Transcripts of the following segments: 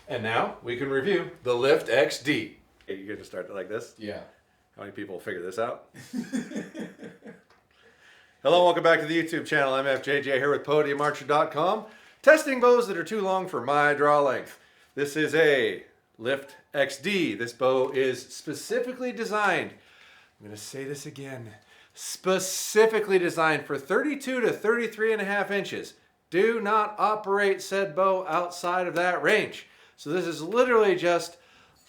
And now we can review the Lift XD. Hey, you going to start it like this? Yeah. How many people will figure this out? Hello, welcome back to the YouTube channel. I'm FJJ here with PodiumArcher.com. Testing bows that are too long for my draw length. This is a Lift XD. This bow is specifically designed, I'm going to say this again, specifically designed for 32 to 33 and a half inches. Do not operate said bow outside of that range. So this is literally just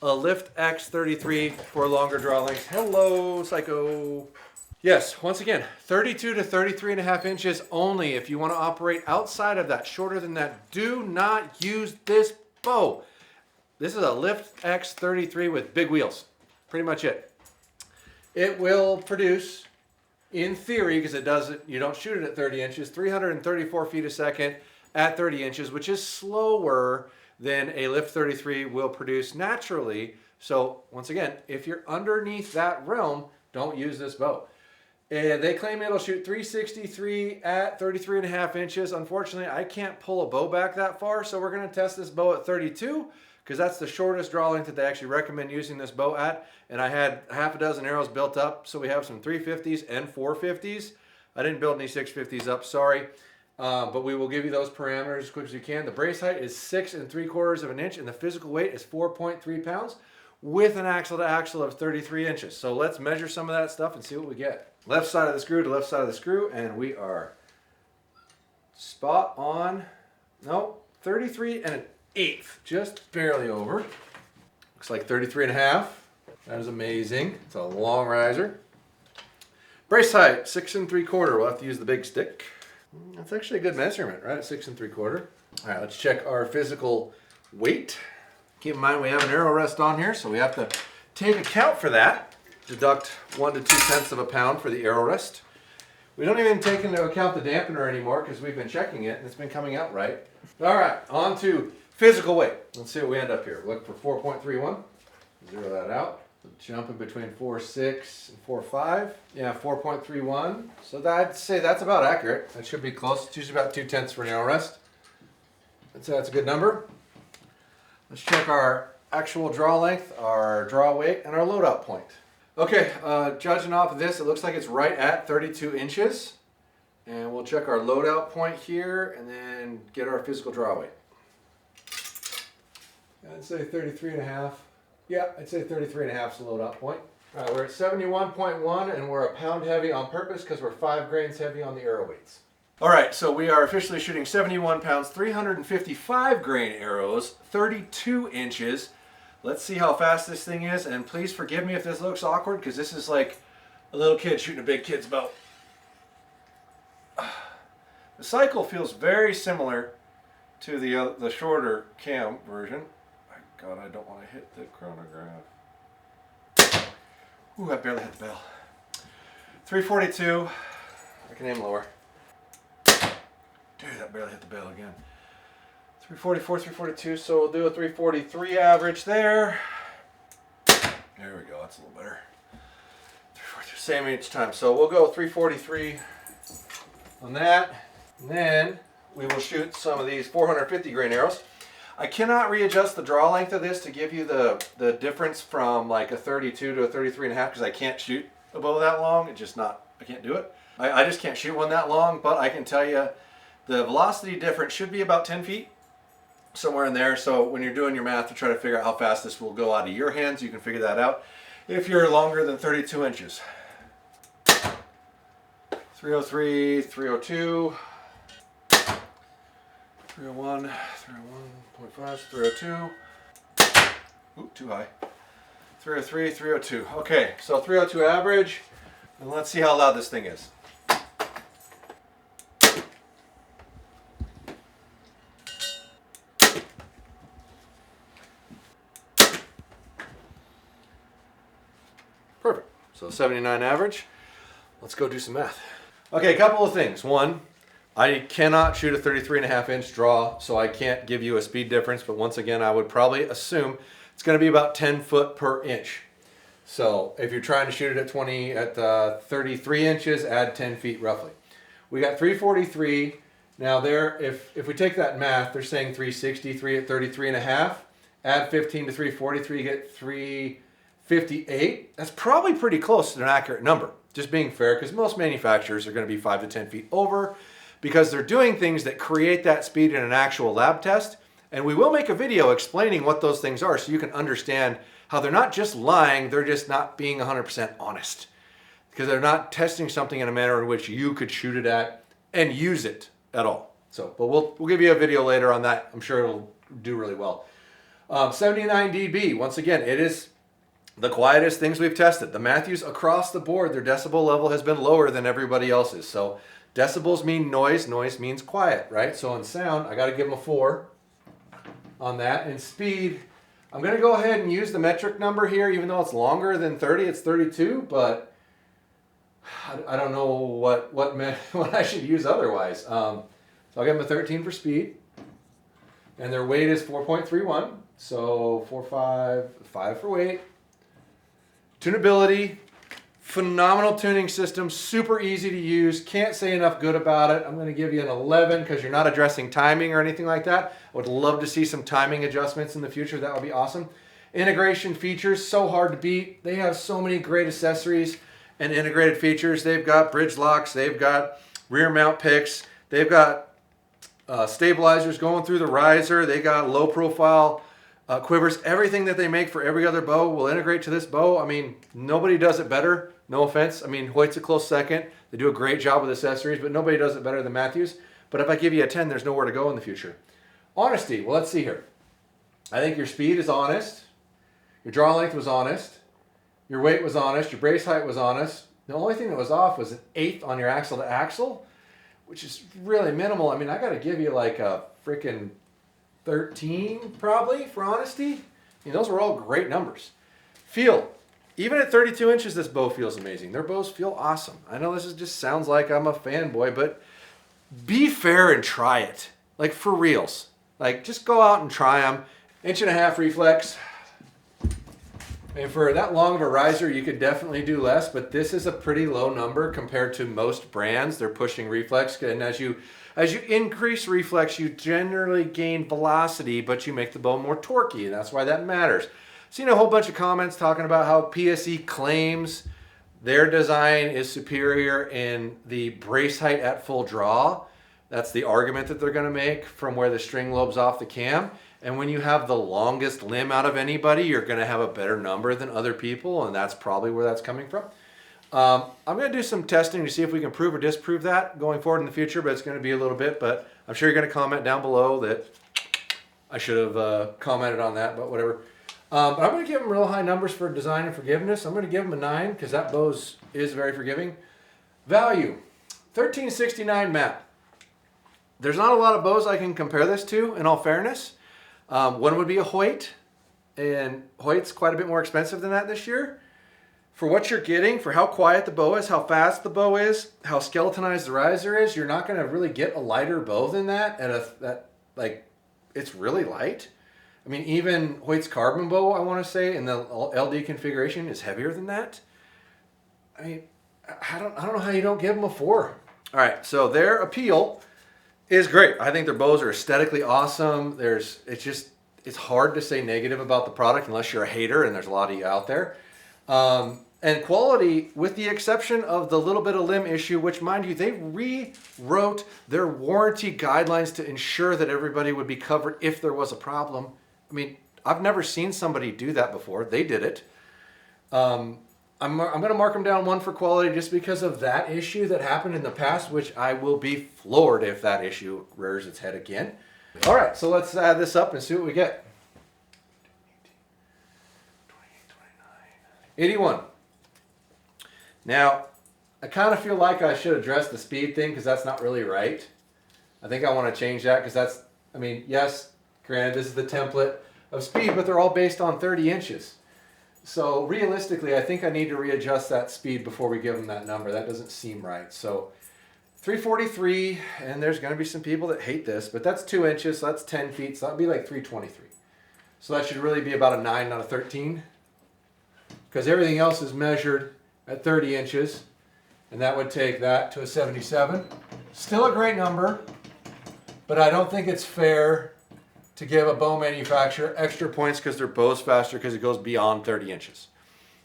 a Lift X33 for longer draw lengths. Hello, Psycho. Yes, once again, 32 to 33 and a half inches only. If you want to operate outside of that, shorter than that, do not use this bow. This is a Lift X33 with big wheels. Pretty much it. It will produce, in theory, because it doesn't, you don't shoot it at 30 inches, 334 feet a second at 30 inches, which is slower than a Lift 33 will produce naturally. So once again, if you're underneath that realm, don't use this bow. And they claim it'll shoot 363 at 33 and a half inches. Unfortunately, I can't pull a bow back that far, so we're going to test this bow at 32 because that's the shortest draw length that they actually recommend using this bow at. And I had half a dozen arrows built up, so we have some 350s and 450s. I didn't build any 650s up, sorry. But we will give you those parameters as quick as you can. The brace height is 6 3/4 of an inch, and the physical weight is 4.3 pounds with an axle to axle of 33 inches. So let's measure some of that stuff and see what we get. Left side of the screw to left side of the screw, and we are spot on. No, 33 and an eighth, just barely over. Looks like 33 and a half. That is amazing. It's a long riser. Brace height, 6 3/4. We'll have to use the big stick. That's actually a good measurement, right? 6 3/4. All right, let's check our physical weight. Keep in mind we have an arrow rest on here, so we have to take account for that. Deduct 1 to 2/10 of a pound for the arrow rest. We don't even take into account the dampener anymore because we've been checking it and it's been coming out right. All right, on to physical weight. Let's see what we end up here. Look for 4.31. Zero that out. Jumping between 4.6 and 4.5. Yeah, 4.31. So I'd say that's about accurate. That should be close. It's usually about 2/10 for an arrow rest. I'd say that's a good number. Let's check our actual draw length, our draw weight, and our loadout point. Okay, judging off of this, it looks like it's right at 32 inches. And we'll check our loadout point here and then get our physical draw weight. I'd say 33 and a half. Yeah, I'd say 33 and a half is the loadout point. All right, we're at 71.1 and we're a pound heavy on purpose because we're 5 grains heavy on the arrow weights. All right, so we are officially shooting 71 pounds, 355 grain arrows, 32 inches. Let's see how fast this thing is, and please forgive me if this looks awkward because this is like a little kid shooting a big kid's bow. The cycle feels very similar to the shorter cam version. God, I don't want to hit the chronograph. Ooh, I barely hit the bell. 342. I can aim lower. Dude, that barely hit the bell again. 344, 342, so we'll do a 343 average there. There we go, that's a little better. 343, same each time. So we'll go 343 on that. And then we will shoot some of these 450 grain arrows. I cannot readjust the draw length of this to give you the difference from like a 32 to a 33 and a half because I can't shoot a bow that long. It's just not, I can't do it. I just can't shoot one that long, but I can tell you the velocity difference should be about 10 feet, somewhere in there. So when you're doing your math to try to figure out how fast this will go out of your hands, you can figure that out if you're longer than 32 inches. 303, 302. 301, 301.5, 302. Oop, too high. 303, 302. Okay, so 302 average. And let's see how loud this thing is. Perfect. So 79 average. Let's go do some math. Okay, a couple of things. One, I cannot shoot a 33 and a half inch draw, so I can't give you a speed difference, but once again, I would probably assume it's going to be about 10 foot per inch. So if you're trying to shoot it at 33 inches, add 10 feet roughly. We got 343. Now there, if we take that math, they're saying 363 at 33 and a half. Add 15 to 343, you get 358. That's probably pretty close to an accurate number. Just being fair, because most manufacturers are going to be 5 to 10 feet over because they're doing things that create that speed in an actual lab test. And we will make a video explaining what those things are so you can understand how they're not just lying, they're just not being 100% honest. Because they're not testing something in a manner in which you could shoot it at and use it at all. So, but we'll give you a video later on that. I'm sure it'll do really well. 79 dB, once again, it is the quietest things we've tested. The Mathews across the board, their decibel level has been lower than everybody else's. So decibels mean noise, noise means quiet, right? So in sound, I got to give them a 4 on that. And speed, I'm going to go ahead and use the metric number here, even though it's longer than 30, it's 32, but I don't know what I should use otherwise. So I'll give them a 13 for speed. And their weight is 4.31. So 5 for weight. Tunability, phenomenal tuning system, super easy to use. Can't say enough good about it. I'm going to give you an 11 because you're not addressing timing or anything like that. I would love to see some timing adjustments in the future. That would be awesome. Integration features, so hard to beat. They have so many great accessories and integrated features. They've got bridge locks. They've got rear mount picks. They've got stabilizers going through the riser. They got low profile quivers. Everything that they make for every other bow will integrate to this bow. I mean, nobody does it better. No offense. I mean, Hoyt's a close second. They do a great job with accessories, but nobody does it better than Mathews. But if I give you a 10, there's nowhere to go in the future. Honesty. Well, let's see here. I think your speed is honest. Your draw length was honest. Your weight was honest. Your brace height was honest. The only thing that was off was an 1/8 on your axle to axle, which is really minimal. I mean, I got to give you like a freaking 13 probably for honesty. I mean, those were all great numbers. Feel. Even at 32 inches, this bow feels amazing. Their bows feel awesome. I know just sounds like I'm a fanboy, but be fair and try it. Like for reals. Like just go out and try them. 1.5 reflex. And for that long of a riser, you could definitely do less, but this is a pretty low number compared to most brands. They're pushing reflex, and as you increase reflex, you generally gain velocity, but you make the bow more torquey, and that's why that matters. Seen a whole bunch of comments talking about how PSE claims their design is superior in the brace height at full draw. That's the argument that they're going to make from where the string lobes off the cam. And when you have the longest limb out of anybody, you're going to have a better number than other people, and that's probably where that's coming from. I'm going to do some testing to see if we can prove or disprove that going forward in the future, but it's going to be a little bit. But I'm sure you're going to comment down below that I should have commented on that, but whatever. But I'm going to give them real high numbers for design and forgiveness. I'm going to give them a 9 because that bow is very forgiving. Value, $13.69 MAP. There's not a lot of bows I can compare this to, in all fairness. One would be a Hoyt, and Hoyt's quite a bit more expensive than that this year. For what you're getting, for how quiet the bow is, how fast the bow is, how skeletonized the riser is, you're not going to really get a lighter bow than that. It's really light. I mean, even Hoyt's carbon bow, I want to say, in the LD configuration is heavier than that. I mean, I don't know how you don't give them a 4. All right, so their appeal is great. I think their bows are aesthetically awesome. It's hard to say negative about the product unless you're a hater, and there's a lot of you out there. And quality, with the exception of the little bit of limb issue, which, mind you, they rewrote their warranty guidelines to ensure that everybody would be covered if there was a problem. I mean, I've never seen somebody do that before. They did it. I'm going to mark them down 1 for quality just because of that issue that happened in the past, which I will be floored if that issue rears its head again. All right, so let's add this up and see what we get. 81. Now, I kind of feel like I should address the speed thing because that's not really right. I think I want to change that because yes, granted, this is the template of speed, but they're all based on 30 inches. So realistically, I think I need to readjust that speed before we give them that number. That doesn't seem right. So 343, and there's going to be some people that hate this, but that's 2 inches, so that's 10 feet, so that would be like 323. So that should really be about a 9, not a 13, because everything else is measured at 30 inches, and that would take that to a 77. Still a great number, but I don't think it's fair to give a bow manufacturer extra points because their bow's faster because it goes beyond 30 inches.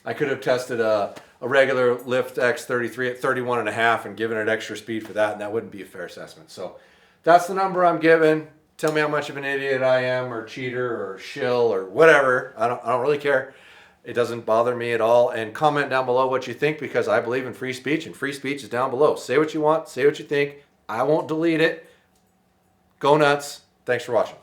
I could have tested a regular Lift X33 at 31.5 and given it extra speed for that, and that wouldn't be a fair assessment. So that's the number I'm giving. Tell me how much of an idiot I am, or cheater, or shill, or whatever. I don't really care. It doesn't bother me at all. And comment down below what you think, because I believe in free speech, and free speech is down below. Say what you want, say what you think. I won't delete it. Go nuts. Thanks for watching.